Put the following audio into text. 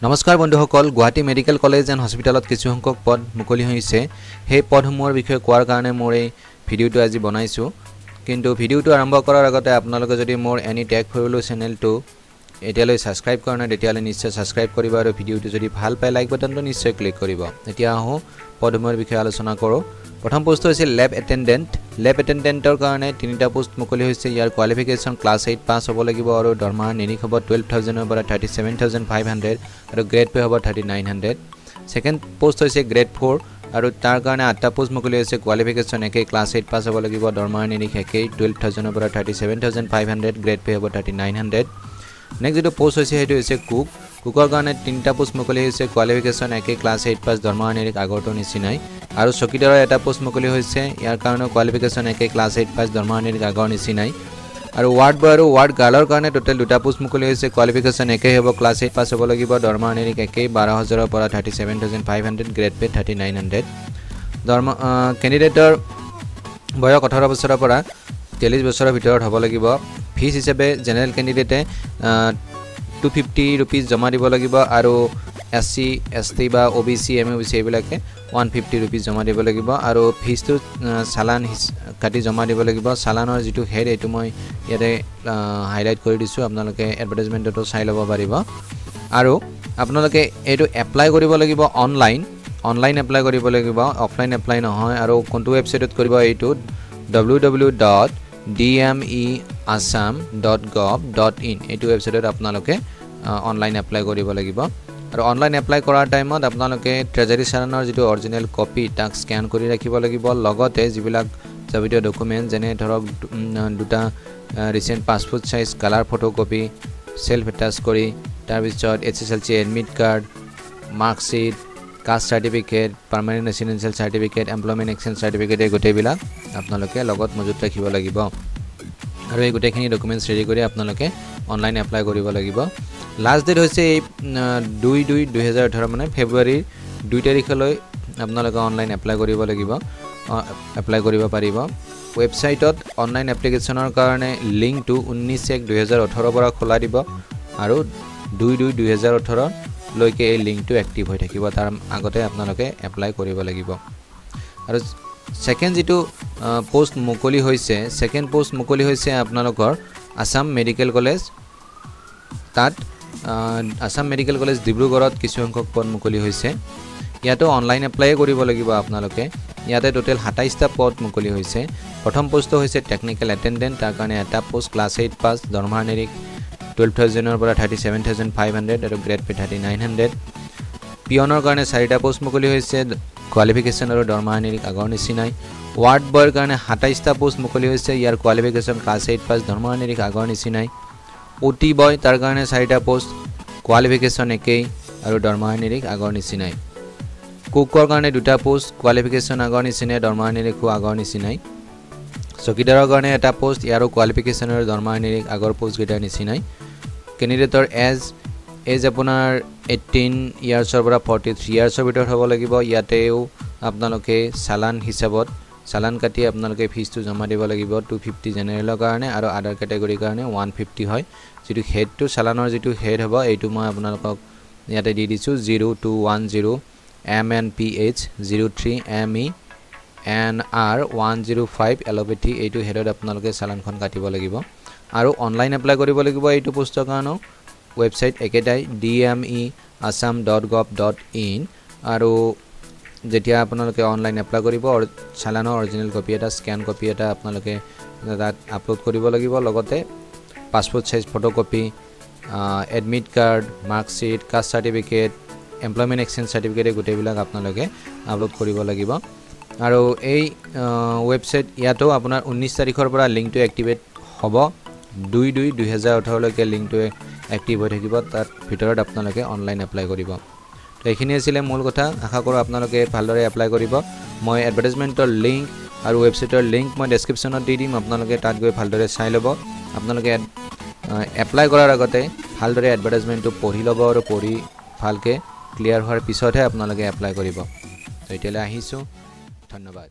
নমস্কাৰ বন্ধুসকল Guwahati medical college and হস্পিটেলত কিছু সংখ্যক পদ মুকলি হৈছে সেই পদসমূহৰ বিষয়ে কোৱাৰ কাৰণে মোৰ এই ভিডিওটো আজি বনাইছো কিন্তু ভিডিওটো আৰম্ভ কৰাৰ আগতে আপোনালোকে যদি মোৰ এনি টেক ফৰলো চেনেলটো এতিয়ালৈ সাবস্ক্ৰাইব কৰা নাই তেতিয়ালৈ নিশ্চয় সাবস্ক্ৰাইব কৰিব আৰু ভিডিওটো যদি ভাল পায় লাইক বাটনটো নিশ্চয় ক্লিক কৰিব এতিয়া আহো পদসমূহৰ বিষয়ে আলোচনা কৰো প্ৰথম পোষ্ট হৈছে ল্যাব এটেন্ডেন্টৰ কাৰণে তিনিটা পোষ্ট মুকলি হৈছে ইয়াৰ কোৱালিফিকেশন ক্লাছ 8 পাস হ'ব লাগিব আৰু দৰমহা নিৰিখ হ'ব 12000 ৰ পৰা 37500 আৰু গ্ৰেড পে হ'ব 3900 সেকেন্ড পোষ্ট হৈছে গ্ৰেড 4 আৰু তাৰ কাৰণে 8টা পোষ্ট মুকলি হৈছে কোৱালিফিকেশন একে ক্লাছ 8 পাস হ'ব লাগিব দৰমহা নিৰিখ একে 12000 ৰ পৰা 37500 গ্ৰেড পে হ'ব 3900 নেক্সট যেটো পোষ্ট হৈছে হেতু হৈছে কুকৰ কাৰণে তিনিটা পোষ্ট মুকলি হৈছে কোৱালিফিকেশন একে ক্লাছ 8 পাস দৰমহা নিৰিখ আগৰটো নিচিনাই আৰু চকীদাৰৰ এটা পোষ্ট মুকলি হৈছে ইয়াৰ কাৰণে কোৱালিফিকেশন একে ক্লাছ 8 পাস দৰমহা নিৰিখ আগৰ নিচিনাই আৰু ওয়াৰ্ড বয় আৰু ওয়াৰ্ড গাৰ্লৰ কাৰণে টোটাল দুটা পোষ্ট মুকলি হৈছে কোৱালিফিকেশন একে হ'ব ক্লাছ 8 পাস হ'ব লাগিব দৰমহা নিৰিখ একে 12000 ৰ পৰা 37500 গ্ৰেড পে 3900 দৰমহা ক্যান্ডিডেটৰ বয়স 18 বছৰৰ পৰা 40 বছৰৰ ভিতৰত হ'ব লাগিব ফিজ হিচাপে জেনাৰেল ক্যান্ডিডেটে 250 रुपीस जमा দিব লাগিব আৰু এসসি এসটি বা ওবিসি এমওবিসি এইবিলাকে 150 रुपीस জমা দিব লাগিব আৰু ফিজটো সালান কাটি জমা দিব লাগিব সালানৰ যেটো হেড এটো মই ইয়াতে হাইলাইট কৰি দিছো আপোনালোকে এডভাৰটাইজমেন্টটো চাই ল'ব পাৰিব আৰু আপোনালোকে এটো এপ্লাই কৰিব লাগিব অনলাইন এপ্লাই কৰিব লাগিব অফলাইন এপ্লাই নহয় আৰু কোনটো ওয়েবসাইটত কৰিব এটো www.dmeassam.gov.in এটো ওয়েবসাইটত আপোনালোকে অনলাইন এপ্লাই কৰিব লাগিব আৰু অনলাইন এপ্লাই কৰাৰ টাইমত আপোনালোকে ট্ৰেজাৰি চালানৰ যেটো অৰিজিনাল কপি তাক স্ক্যান কৰি ৰাখিব লাগিব লগতে যিবিলাক যাৱতীয় ডকুমেন্ট যেনে ধৰক দুটা recent passport size colour photocopy self attach কৰি তাৰ পিছত SSLC admit card marksheet caste certificate permanent residential certificate employment exchange certificate এই গোটেইবিলাক আপোনালোকে লগত মজুত ৰাখিব লাগিব আৰু এই গোটেইখিনি ডকুমেন্টছ ৰেডি কৰি আপোনালোকে অনলাইন এপ্লাই কৰিব লাগিব লাষ্ট ডেট হৈছে 2/2/2018 মানে ফেব্ৰুৱাৰী 2 তাৰিখলৈ আপোনালোকে অনলাইন এপ্লাই কৰিব লাগিব এপ্লাই কৰিব পাৰিব ওয়েবসাইটত অনলাইন এপ্লিকেশনৰ কাৰণে লিংকটো 19/1/2018 পৰা খোলা দিব আৰু 2/2/2018 লৈকে এই লিংকটো এক্টিভ হৈ থাকিব তাৰ আগতে আপোনালোকে এপ্লাই কৰিব লাগিব আৰু সেকেন্ড যেটো পোষ্ট মুকলি হৈছে সেকেন্ড পোষ্ট মুকলি হৈছে আপোনালোকৰ আসাম মেডিকেল কলেজ তাত আসাম মেডিকেল কলেজ ডিব্ৰুগড়ত কিছু সংখ্যক পদ মুকলি হৈছে ইয়াতো অনলাইন এপ্লাই কৰিব লাগিব আপোনালোকে ইয়াতে টোটাল 27টা পদ মুকলি হৈছে প্ৰথম পোষ্ট হৈছে টেকনিক্যাল এটেন্ডেন্ট তাৰ কাৰণে এটা পোষ্ট ক্লাছ 8 পাস দৰমহা নিৰিখ 12000 ৰ পৰা 37500 আৰু গ্ৰেড পে 3900 পিয়নৰ কাৰণে 4টা পোষ্ট মুকলি হৈছে কোৱালিফিকেশন আৰু দৰমহা নিৰিখ আগৰ নিচিনাই ওয়াৰ্ড বয়ৰ কাৰণে 27টা পোষ্ট মুকলি হৈছে ইয়াৰ কোৱালিফিকেশন ক্লাছ 8 পাস দৰমহা নিৰিখ আগৰ নিচিনাই ওটি বয় তাৰ কাৰণে 4টা পোষ্ট কোৱালিফিকেশন একেই আৰু দৰমহা নিৰিখ আগৰ নিচিনাই কুকৰ কাৰণে দুটা পোষ্ট কোৱালিফিকেশন আগৰ নিচিনাই দৰমহা নিৰিখ আগৰ নিচিনাই চকীদাৰৰ কাৰণে এটা পোষ্ট ইয়াৰো কোৱালিফিকেশন আৰু দৰমহা নিৰিখ আগৰ পোষ্ট গেটাৰ নিচিনাই ক্যান্ডিডেটৰ এজ আপোনাৰ 18 ইয়াৰ্ছৰ পৰা 43 ইয়াৰ্ছৰ ভিতৰত হ'ব লাগিব ইয়াতেও আপোনালোকে সালান হিচাপত সালান কাটি আপোনালোকে ফিজটো জমা দিব লাগিব 250 জেনাৰেলৰ কাৰণে আৰু আদাৰ ক্যাটাগৰীৰ কাৰণে 150 হয় যেটো হেডটো সালানৰ যেটো হেড হ'ব এইটো মই আপোনালোকক ইয়াতে দি দিছো 0210 MNPH 03 ME NR 105 এলোপেথি এইটো হেডত আপোনালোকে সালানখন কাটিব লাগিব আৰু অনলাইন এপ্লাই কৰিব লাগিব এইটো পোষ্টৰ কাৰণে ওয়েবসাইট একেটাই dmeassam.gov.in আৰু যেতিয়া আপোনালোকে অনলাইন এপ্লাই কৰিব সালানৰ অৰিজিনাল কপি এটা স্ক্যান কপি এটা আপোনালোকে তাত আপলোড কৰিব লাগিব লগতে passport size photocopy admit card marksheet caste certificate employment exchange certificate গোটেইবিলাক আপোনালোকে আপলোড কৰিব লাগিব আৰু এই ওয়েবসাইট ইয়াতো আপোনাৰ 19 তাৰিখৰ পৰা লিংকটো এক্টিভেট হ'ব 2/2/2018 লৈকে লিংকটো এক্টিভ হৈ থাকিব তাত ভিতৰত আপোনালোকে অনলাইন এপ্লাই কৰিব তো এইখিনি আছিল মূল কথা আশা কৰো আপোনালোকে ভালদৰে এপ্লাই কৰিব মই এডভাৰটাইজমেন্টৰ লিংক আৰু ওয়েবসাইটৰ লিংক মই ডেসক্ৰিপচনত দি দিম আপোনালোকে তাত গৈ ভালদৰে চাই ল'ব আপোনালোকে এপ্লাই কৰাৰ আগতে ভালদৰে এডভাৰটাইজমেন্টটো পঢ়ি ল'ব আৰু পঢ়ি ভালকে ক্লিয়াৰ হোৱাৰ পিছতহে আপোনালোকে এপ্লাই কৰিব তো এতিয়ালৈ আহিছো ধন্যবাদ।